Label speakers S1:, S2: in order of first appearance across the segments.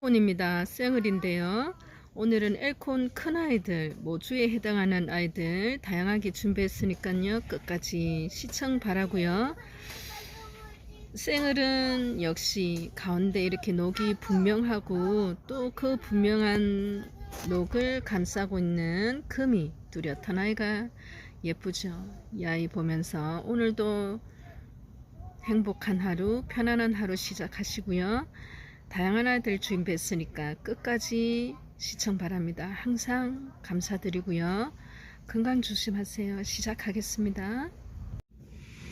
S1: 콘입니다. 생얼인데요. 오늘은 엘콘 큰 아이들, 모주에 해당하는 아이들 다양하게 준비했으니까요. 끝까지 시청 바라고요. 생얼은 역시 가운데 이렇게 녹이 분명하고 또 그 분명한 녹을 감싸고 있는 금이 뚜렷한 아이가 예쁘죠. 이 아이 보면서 오늘도 행복한 하루, 편안한 하루 시작하시고요. 다양한 아이들 준비했으니까 끝까지 시청 바랍니다. 항상 감사드리고요. 건강 조심하세요. 시작하겠습니다.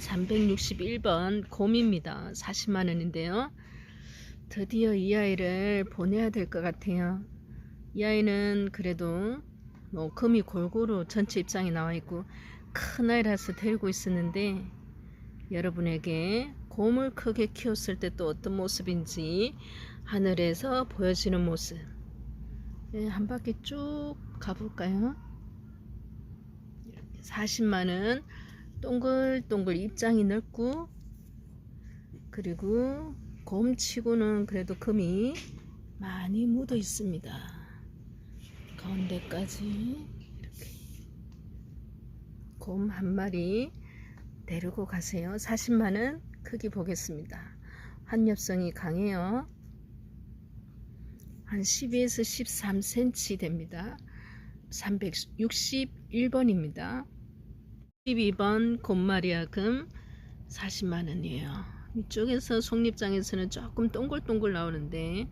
S1: 361번 곰입니다. 40만원인데요. 드디어 이 아이를 보내야 될 것 같아요. 이 아이는 그래도 뭐 금이 골고루 전체 입장이 나와 있고 큰 아이라서 데리고 있었는데 여러분에게 곰을 크게 키웠을 때 또 어떤 모습인지 하늘에서 보여지는 모습, 한 바퀴 쭉 가볼까요? 40만원 동글동글 입장이 넓고, 그리고 곰치고는 그래도 금이 많이 묻어 있습니다. 가운데까지 이렇게 곰 한 마리 데리고 가세요. 40만원 크기 보겠습니다. 환엽성이 강해요. 한 12에서 13cm 됩니다. 361번입니다. 12번 곰마리아금 40만원이에요. 이쪽에서 속립장에서는 조금 동글동글 나오는데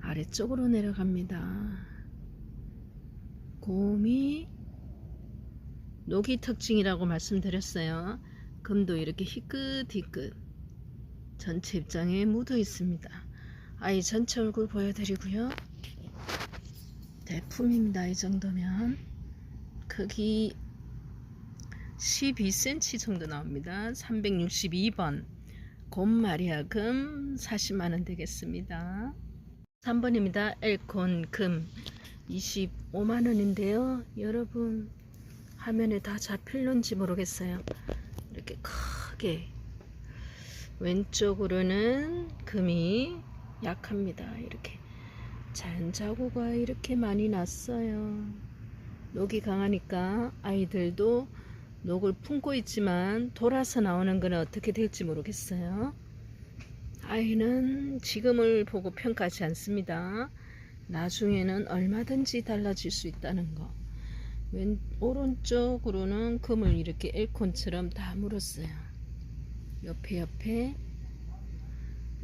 S1: 아래쪽으로 내려갑니다. 곰이 녹이 특징이라고 말씀드렸어요. 금도 이렇게 희끗희끗 전체 입장에 묻어 있습니다. 아이 전체 얼굴 보여드리고요. 대품입니다. 이 정도면 크기 12cm 정도 나옵니다. 362번 곰마리아금 40만원 되겠습니다. 3번입니다. 엘콘 금 25만원인데요. 여러분 화면에 다 잡힐는지 모르겠어요. 이렇게 크게 왼쪽으로는 금이 약합니다. 이렇게 잔자구가 이렇게 많이 났어요. 녹이 강하니까 아이들도 녹을 품고 있지만 돌아서 나오는 건 어떻게 될지 모르겠어요. 아이는 지금을 보고 평가하지 않습니다. 나중에는 얼마든지 달라질 수 있다는 거. 오른쪽으로는 금을 이렇게 엘콘처럼 다 물었어요. 옆에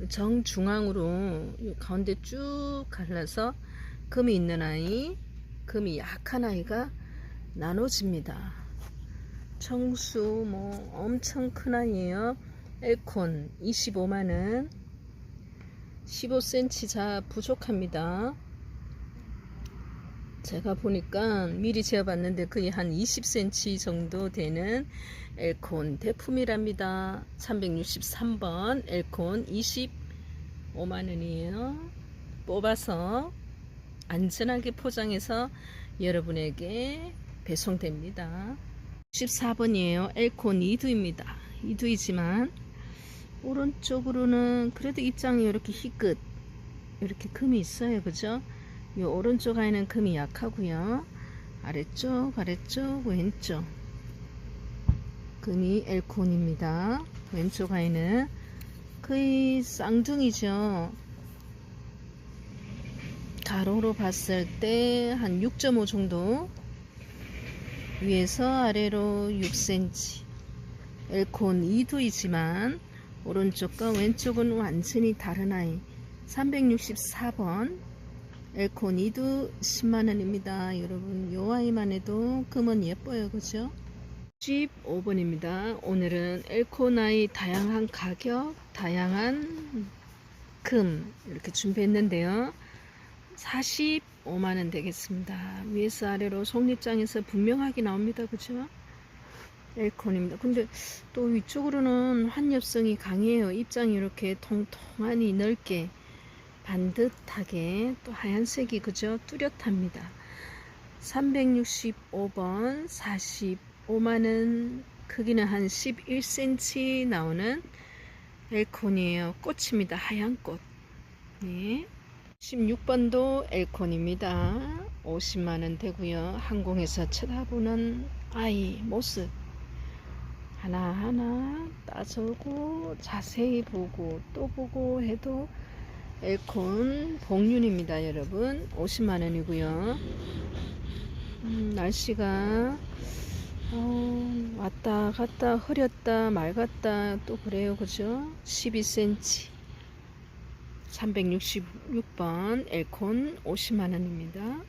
S1: 정중앙으로 가운데 쭉 갈라서 금이 있는 아이, 금이 약한 아이가 나눠집니다. 청수 뭐 엄청 큰 아이예요. 엘콘 25만원, 15cm 자 부족합니다. 제가 보니까 미리 재어봤는데 거의 한 20cm 정도 되는 엘콘 대품이랍니다. 363번 엘콘 25만원이에요. 뽑아서 안전하게 포장해서 여러분에게 배송됩니다. 14번이에요. 엘콘 이두입니다. 이두이지만 오른쪽으로는 그래도 입장이 이렇게 희끗 이렇게 금이 있어요. 그죠? 이 오른쪽 아이는 금이 약하고요. 아래쪽 왼쪽 금이 엘콘입니다. 왼쪽 아이는 거의 쌍둥이죠. 가로로 봤을 때 한 6.5 정도, 위에서 아래로 6cm. 엘콘 2두이지만 오른쪽과 왼쪽은 완전히 다른 아이. 364번 엘콘 2두 10만원입니다. 여러분 요 아이만 해도 금은 예뻐요. 그죠? 15번입니다. 오늘은 엘콘 아이 다양한 가격, 다양한 금 이렇게 준비했는데요. 45만원 되겠습니다. 위에서 아래로 속립장에서 분명하게 나옵니다. 그죠? 엘콘입니다. 근데 또 위쪽으로는 환엽성이 강해요. 입장이 이렇게 통통하니 넓게 반듯하게 또 하얀색이 그죠? 뚜렷합니다. 365번 45만원, 크기는 한 11cm 나오는 엘콘이에요. 꽃입니다. 하얀 꽃. 네. 16번도 엘콘입니다. 50만원 되고요. 항공에서 쳐다보는 아이 모습 하나하나 따져고 자세히 보고 또 보고 해도 엘콘 복륜입니다. 여러분 50만원이고요. 날씨가 왔다 갔다 흐렸다 맑았다 또 그래요. 그죠? 12cm 366번 엘콘 50만원입니다.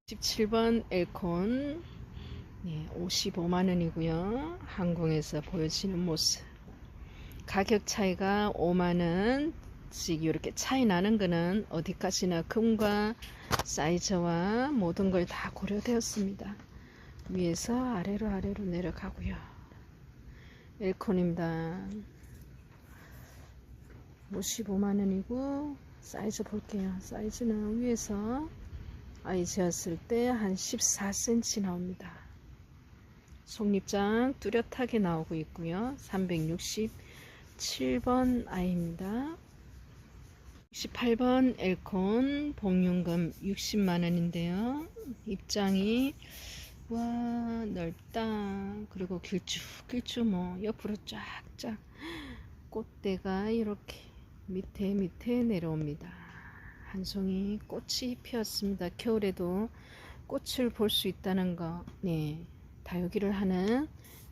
S1: 17번 엘콘 55만원이고요. 항공에서 보여지는 모습 가격 차이가 5만원씩 이렇게 차이 나는 거는 어디까지나 금과 사이즈와 모든 걸 다 고려되었습니다. 위에서 아래로 내려가고요. 엘콘입니다. 55만원이고 사이즈 볼게요. 사이즈는 위에서 아이 재었을 때 한 14cm 나옵니다. 속립장 뚜렷하게 나오고 있고요. 367번 아이입니다. 68번 엘콘 복륜금 60만원인데요. 입장이 와 넓다. 그리고 길쭉 뭐 옆으로 쫙쫙 꽃대가 이렇게 밑에 내려옵니다. 한 송이 꽃이 피었습니다. 겨울에도 꽃을 볼 수 있다는 거 다육이를 하는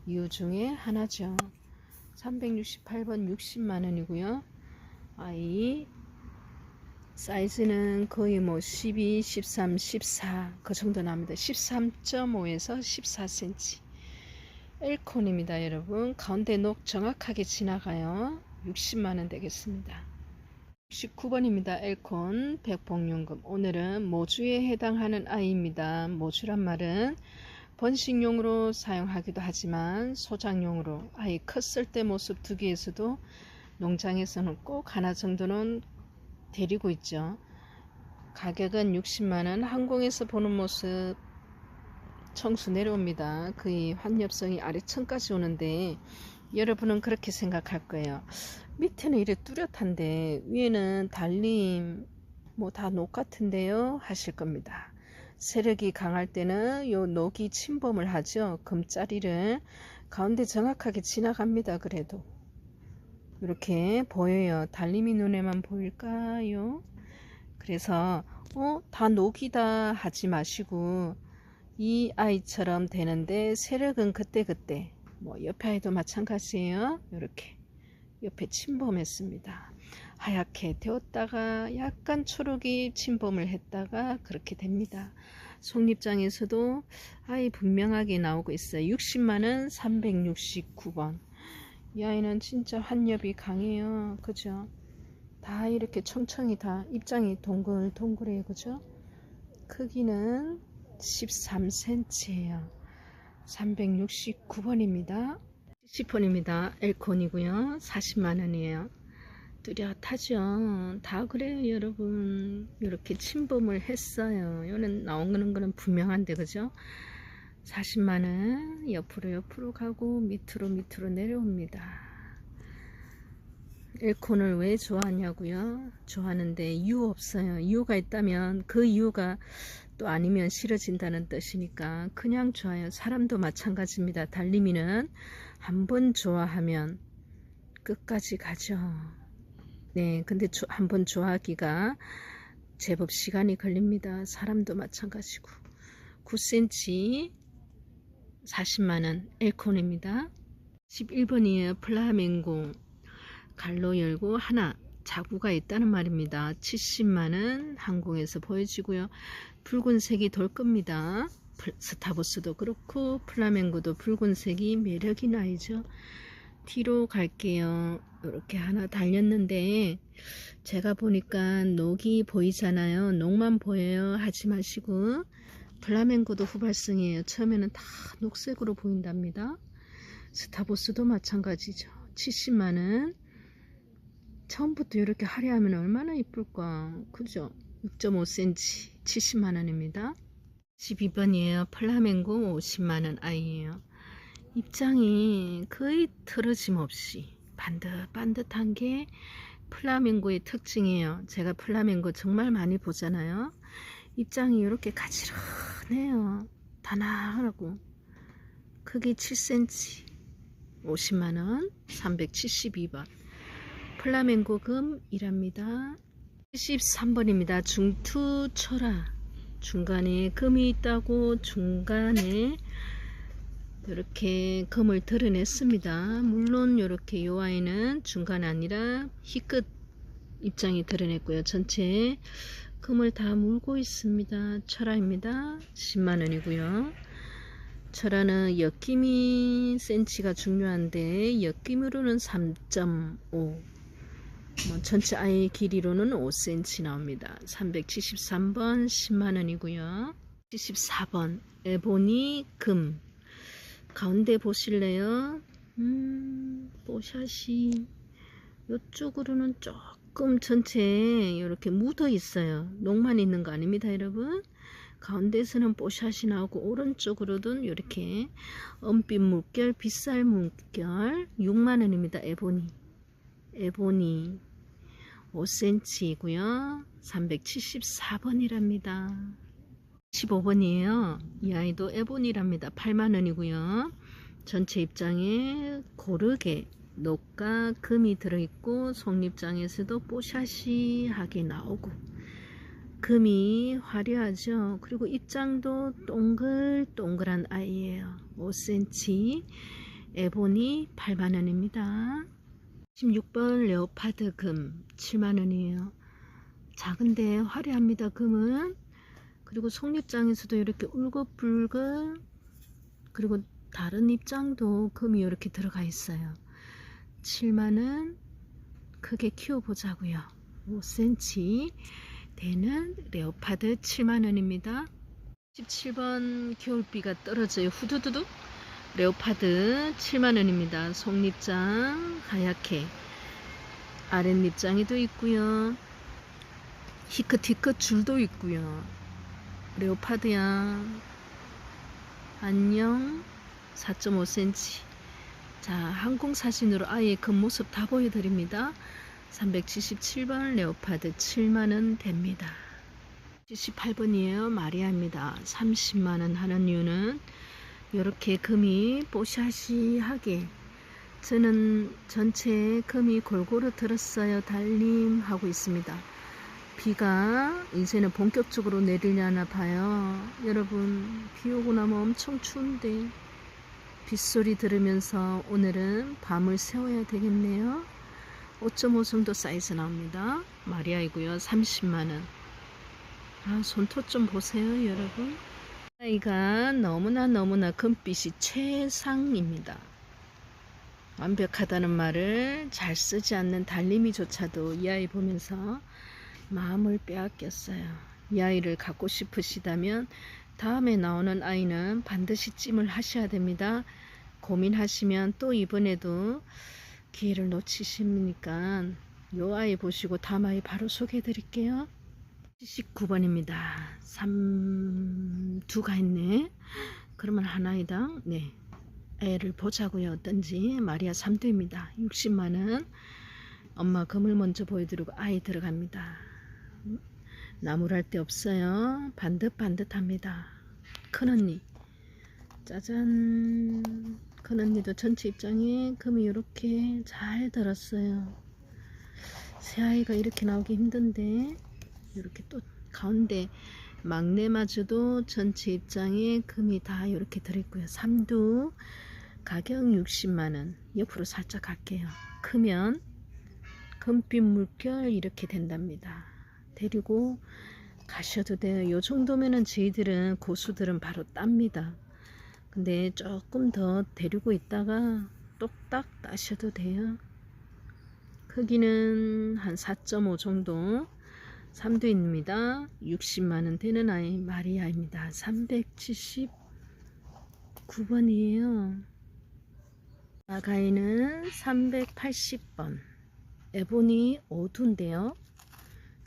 S1: 이유 중에 하나죠. 368번 60만원이고요. 아이 사이즈는 거의 뭐 12, 13, 14 그 정도 납니다. 13.5에서 14cm 엘콘입니다. 여러분 가운데 녹 정확하게 지나가요. 60만원 되겠습니다. 19번입니다. 엘콘 백복륜금 오늘은 모주에 해당하는 아이입니다. 모주란 말은 번식용으로 사용하기도 하지만 소장용으로 아이 컸을 때 모습 두기에서도 농장에서는 꼭 하나 정도는 데리고 있죠. 가격은 60만원. 항공에서 보는 모습 청수 내려옵니다. 거의 환엽성이 아래층까지 오는데 여러분은 그렇게 생각할 거예요. 밑에는 이래 뚜렷한데 위에는 달림 뭐 다 녹 같은데요 하실 겁니다. 세력이 강할 때는 요 녹이 침범을 하죠. 금자리를 가운데 정확하게 지나갑니다. 그래도 이렇게 보여요. 달림이 눈에만 보일까요? 그래서 다 녹이다 하지 마시고 이 아이처럼 되는데 세력은 그때 뭐 옆에 아이도 마찬가지예요. 이렇게 옆에 침범했습니다. 하얗게 되었다가 약간 초록이 침범을 했다가 그렇게 됩니다. 속립장에서도 아이 분명하게 나오고 있어요. 60만원 369번. 이 아이는 진짜 환엽이 강해요. 그죠? 다 이렇게 청청이 다 입장이 동글동글해요. 그죠? 크기는 13cm예요. 369번입니다. 10번입니다. 엘콘이고요. 40만원이에요. 뚜렷하죠. 다 그래요. 여러분 이렇게 침범을 했어요. 이거는 나오는 거는 분명한데 그죠? 40만원 옆으로 가고 밑으로 내려옵니다. 엘콘을 왜 좋아하냐고요? 좋아하는데 이유 없어요. 이유가 있다면 그 이유가 또 아니면 싫어진다는 뜻이니까 그냥 좋아요. 사람도 마찬가지입니다. 달림이는 한번 좋아하면 끝까지 가죠. 근데 한번 좋아하기가 제법 시간이 걸립니다. 사람도 마찬가지고. 9cm 40만원 엘콘입니다. 11번이에요. 플라멩고 갈로 열고 하나 자구가 있다는 말입니다. 70만원 항공에서 보여지고요. 붉은색이 돌 겁니다. 스타버스도 그렇고 플라멩고도 붉은색이 매력이 나이죠. 뒤로 갈게요. 이렇게 하나 달렸는데 제가 보니까 녹이 보이잖아요. 녹만 보여요 하지 마시고 플라멩고도 후발성이에요. 처음에는 다 녹색으로 보인답니다. 스타버스도 마찬가지죠. 70만원. 처음부터 이렇게 화려하면 얼마나 이쁠까. 그죠? 6.5cm 70만원입니다. 12번이에요. 플라멩고 50만원 아이예요. 입장이 거의 틀어짐 없이 반듯반듯한 게 플라밍고의 특징이에요. 제가 플라밍고 정말 많이 보잖아요. 입장이 이렇게 가지런해요. 다나하고 크기 7cm 50만원 372번 플라밍고 금이랍니다. 73번입니다. 중투철화 중간에 금이 있다고 중간에 이렇게 금을 드러냈습니다. 물론 이렇게 요 아이는 중간 아니라 희끝 입장이 드러냈고요. 전체 금을 다 물고 있습니다. 철화입니다. 10만원이고요. 철화는 엮임이 센치가 중요한데 엮임으로는 3.5 전체 아이 길이로는 5cm 나옵니다. 373번 10만원이고요. 74번 에보니 금 가운데 보실래요? 뽀샤시 이쪽으로는 조금 전체에 이렇게 묻어 있어요. 녹만 있는 거 아닙니다, 여러분. 가운데에서는 뽀샤시 나오고 오른쪽으로는 이렇게 은빛 물결, 빗살 물결 6만원입니다. 에보니 5cm이고요. 374번이랍니다. 15번이에요. 이 아이도 에보니랍니다. 8만원이고요. 전체 입장에 고르게 녹과 금이 들어있고 속립장에서도 뽀샤시하게 나오고 금이 화려하죠. 그리고 입장도 동글동글한 아이예요. 5cm 에보니 8만원입니다. 16번 레오파드 금 7만원이에요. 작은데 화려합니다. 금은. 그리고 속립장에서도 이렇게 울긋불긋 그리고 다른 입장도 금이 이렇게 들어가 있어요. 7만원 크게 키워보자고요. 5cm 되는 레오파드 7만원입니다. 17번 겨울비가 떨어져요. 후두두둑 레오파드 7만원입니다. 속립장 하얗게 아랫립장에도 있고요. 히끗히끗 줄도 있고요. 레오파드야 안녕 4.5cm 자 항공사진으로 아예 겉모습 다 보여드립니다. 377번 레오파드 7만원 됩니다. 78번이에요. 마리아입니다. 30만원 하는 이유는 이렇게 금이 뽀샤시하게 저는 전체에 금이 골고루 들었어요. 달림하고 있습니다. 비가 이제는 본격적으로 내리려나 봐요. 여러분 비 오고 나면 엄청 추운데 빗소리 들으면서 오늘은 밤을 새워야 되겠네요. 5.5 정도 사이즈 나옵니다. 마리아이고요. 30만원 손톱 좀 보세요 여러분. 아이가 너무나 금빛이 최상입니다. 완벽하다는 말을 잘 쓰지 않는 달림이조차도 이 아이 보면서 마음을 빼앗겼어요. 이 아이를 갖고 싶으시다면 다음에 나오는 아이는 반드시 찜을 하셔야 됩니다. 고민하시면 또 이번에도 기회를 놓치십니까 이 아이 보시고 다음 아이 바로 소개해 드릴게요. 79번입니다. 2가 있네. 그러면 한 아이당 애를 보자고요. 어떤지. 마리아 3두입니다. 60만원 엄마 금을 먼저 보여드리고 아이 들어갑니다. 나무랄 데 없어요. 반듯반듯합니다. 큰언니 짜잔. 큰언니도 전체 입장에 금이 이렇게 잘 들었어요. 새아이가 이렇게 나오기 힘든데 이렇게 또 가운데 막내마저도 전체 입장에 금이 다 이렇게 들어있고요. 3두 가격 60만원 옆으로 살짝 갈게요. 크면 금빛 물결 이렇게 된답니다. 데리고 가셔도 돼요. 요 정도면은 저희들은 고수들은 바로 땁니다. 근데 조금 더 데리고 있다가 똑딱 따셔도 돼요. 크기는 한 4.5 정도 3두입니다. 60만원 되는 아이 마리아입니다. 379번이에요. 아가이는 380번 에보니 5두인데요.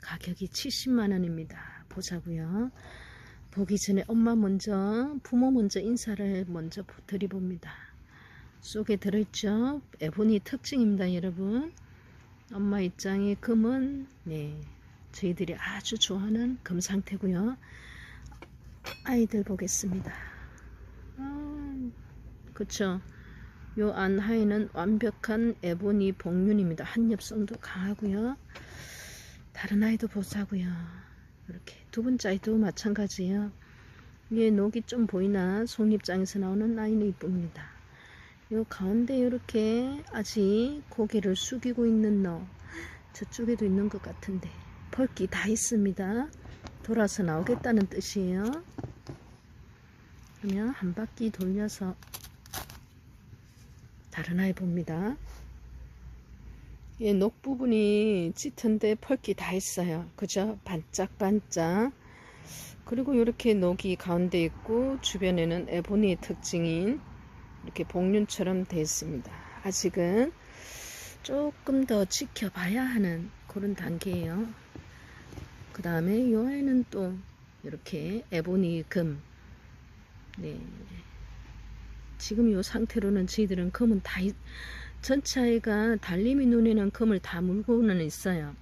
S1: 가격이 70만원입니다. 보자고요. 보기 전에 엄마 먼저 부모 먼저 인사를 먼저 드려봅니다. 속에 들어있죠. 에보니 특징입니다. 여러분 엄마 입장의 금은 네, 저희들이 아주 좋아하는 금 상태고요. 아이들 보겠습니다. 그쵸. 요 안하에는 완벽한 에보니 복륜입니다. 한엽성도 강하고요. 다른 아이도 보자고요. 이렇게 두 번째 아이도 마찬가지예요. 위에 녹이 좀 보이나 속립장에서 나오는 아이는 이쁩니다. 요 가운데 이렇게 아직 고개를 숙이고 있는 너, 저쪽에도 있는 것 같은데 펄기 다 있습니다. 돌아서 나오겠다는 뜻이에요. 그러면 한 바퀴 돌려서 다른 아이 봅니다. 예, 녹 부분이 짙은데 펄기 다 있어요. 그죠? 반짝반짝. 그리고 이렇게 녹이 가운데 있고 주변에는 에보니의 특징인 이렇게 복륜처럼 되어 있습니다. 아직은 조금 더 지켜봐야 하는 그런 단계예요. 그 다음에 이 아이는 또 이렇게 에보니 금. 네. 지금 이 상태로는 저희들은 금은 다 전체 아이가 달림이 눈에는 금을 다 물고는 있어요.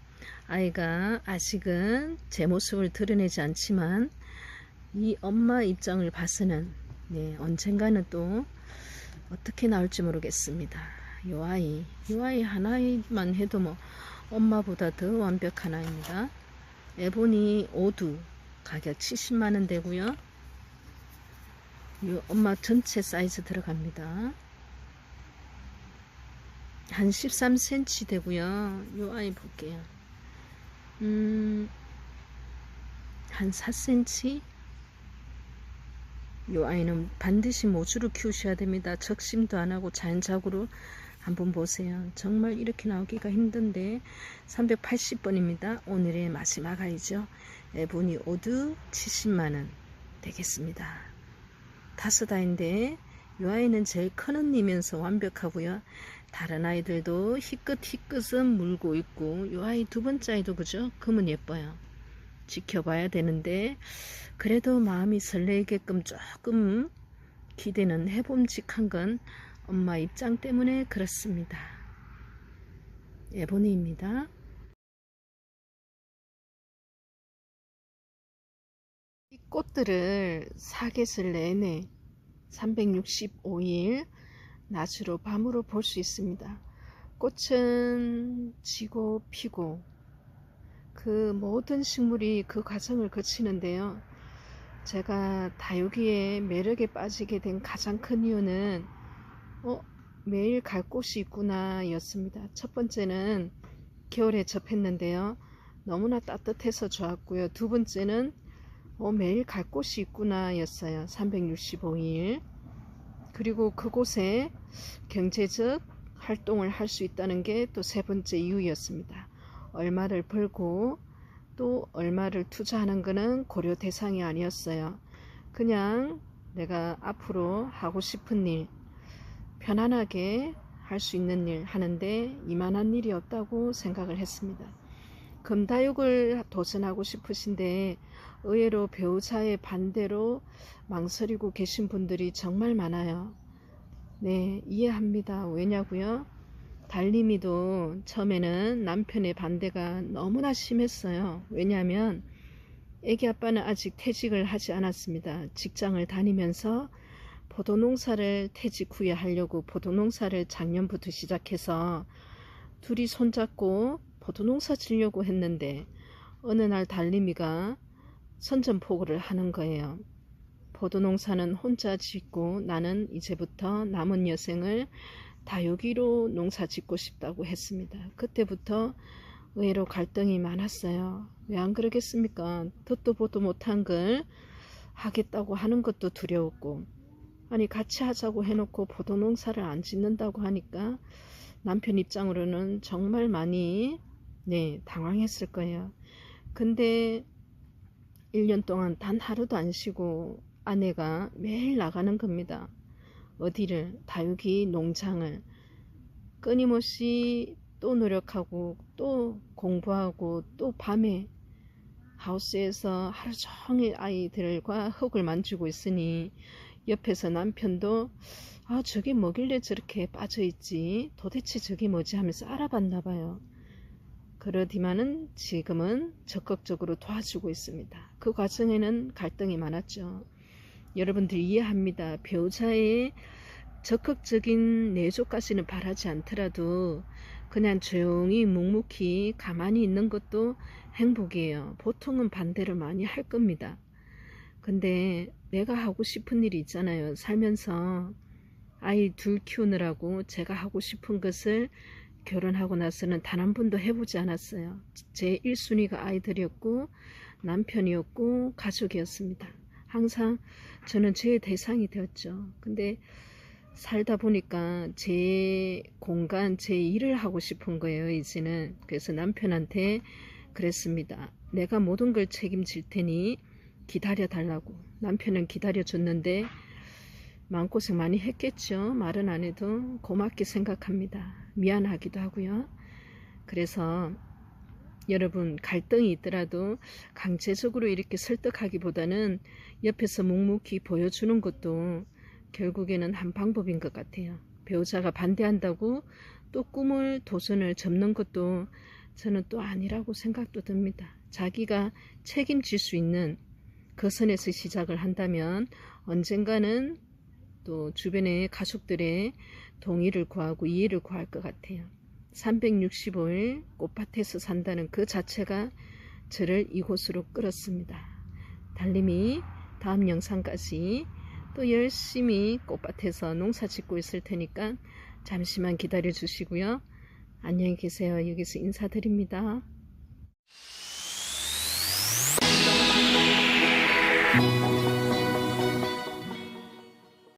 S1: 아이가 아직은 제 모습을 드러내지 않지만 이 엄마 입장을 봐서는 네, 언젠가는 또 어떻게 나올지 모르겠습니다. 요 아이 하나만 해도 뭐 엄마보다 더 완벽한 아이입니다. 에보니 오두 가격 70만원 되고요. 요 엄마 전체 사이즈 들어갑니다. 한 13cm 되고요. 요 아이 볼게요. 한 4cm. 요 아이는 반드시 모주로 키우셔야 됩니다. 적심도 안하고 자연작으로 한번 보세요. 정말 이렇게 나오기가 힘든데 380번입니다. 오늘의 마지막 아이죠. 에보니 오드 70만원 되겠습니다. 5아이인데 요 아이는 제일 큰 언니면서 완벽하고요. 다른 아이들도 희끗희끗은 물고 있고 요 아이 두 번째 아이도 그죠? 금은 예뻐요. 지켜봐야 되는데 그래도 마음이 설레게끔 조금 기대는 해봄직한 건 엄마 입장 때문에 그렇습니다. 에보니입니다. 이 꽃들을 사계절 내내 365일 낮으로 밤으로 볼 수 있습니다. 꽃은 지고 피고 그 모든 식물이 그 과정을 거치는데요. 제가 다육이의 매력에 빠지게 된 가장 큰 이유는 매일 갈 곳이 있구나 였습니다. 첫 번째는 겨울에 접했는데요. 너무나 따뜻해서 좋았고요. 두 번째는 매일 갈 곳이 있구나 였어요. 365일. 그리고 그곳에 경제적 활동을 할 수 있다는 게 또 세 번째 이유였습니다. 얼마를 벌고 또 얼마를 투자하는 것은 고려 대상이 아니었어요. 그냥 내가 앞으로 하고 싶은 일, 편안하게 할 수 있는 일 하는데 이만한 일이 없다고 생각을 했습니다. 금다육을 도전하고 싶으신데 의외로 배우자의 반대로 망설이고 계신 분들이 정말 많아요. 네, 이해합니다. 왜냐고요? 달림이도 처음에는 남편의 반대가 너무나 심했어요. 왜냐하면 애기 아빠는 아직 퇴직을 하지 않았습니다. 직장을 다니면서 포도농사를 퇴직 후에 하려고 포도농사를 작년부터 시작해서 둘이 손잡고 포도농사 지려고 했는데 어느 날 달림이가 선전포고를 하는 거예요. 포도농사는 혼자 짓고 나는 이제부터 남은 여생을 다육이로 농사 짓고 싶다고 했습니다. 그때부터 의외로 갈등이 많았어요. 왜 안 그러겠습니까? 듣도 보도 못한 걸 하겠다고 하는 것도 두려웠고, 아니 같이 하자고 해놓고 포도농사를 안 짓는다고 하니까 남편 입장으로는 정말 많이 당황했을 거예요. 근데 1년 동안 단 하루도 안 쉬고 아내가 매일 나가는 겁니다. 어디를? 다육이 농장을. 끊임없이 또 노력하고 또 공부하고 또 밤에 하우스에서 하루 종일 아이들과 흙을 만지고 있으니 옆에서 남편도 저게 뭐길래 저렇게 빠져있지, 도대체 저게 뭐지 하면서 알아봤나 봐요. 그러디만은 지금은 적극적으로 도와주고 있습니다. 그 과정에는 갈등이 많았죠. 여러분들 이해합니다. 배우자의 적극적인 내조까지는 바라지 않더라도 그냥 조용히 묵묵히 가만히 있는 것도 행복이에요. 보통은 반대를 많이 할 겁니다. 근데 내가 하고 싶은 일이 있잖아요. 살면서 아이 둘 키우느라고 제가 하고 싶은 것을 결혼하고 나서는 단 한 번도 해보지 않았어요. 제 1순위가 아이들이었고 남편이었고 가족이었습니다. 항상 저는 제 대상이 되었죠. 근데 살다 보니까 제 공간, 제 일을 하고 싶은 거예요, 이제는. 그래서 남편한테 그랬습니다. 내가 모든 걸 책임질 테니 기다려 달라고. 남편은 기다려 줬는데 마음고생 많이 했겠죠. 말은 안 해도 고맙게 생각합니다. 미안하기도 하고요. 그래서 여러분 갈등이 있더라도 강제적으로 이렇게 설득하기보다는 옆에서 묵묵히 보여주는 것도 결국에는 한 방법인 것 같아요. 배우자가 반대한다고 또 꿈을 도전을 접는 것도 저는 또 아니라고 생각도 듭니다. 자기가 책임질 수 있는 그 선에서 시작을 한다면 언젠가는 또 주변의 가족들의 동의를 구하고 이해를 구할 것 같아요. 365일 꽃밭에서 산다는 그 자체가 저를 이곳으로 끌었습니다. 달님이 다음 영상까지 또 열심히 꽃밭에서 농사 짓고 있을 테니까 잠시만 기다려 주시고요. 안녕히 계세요. 여기서 인사드립니다.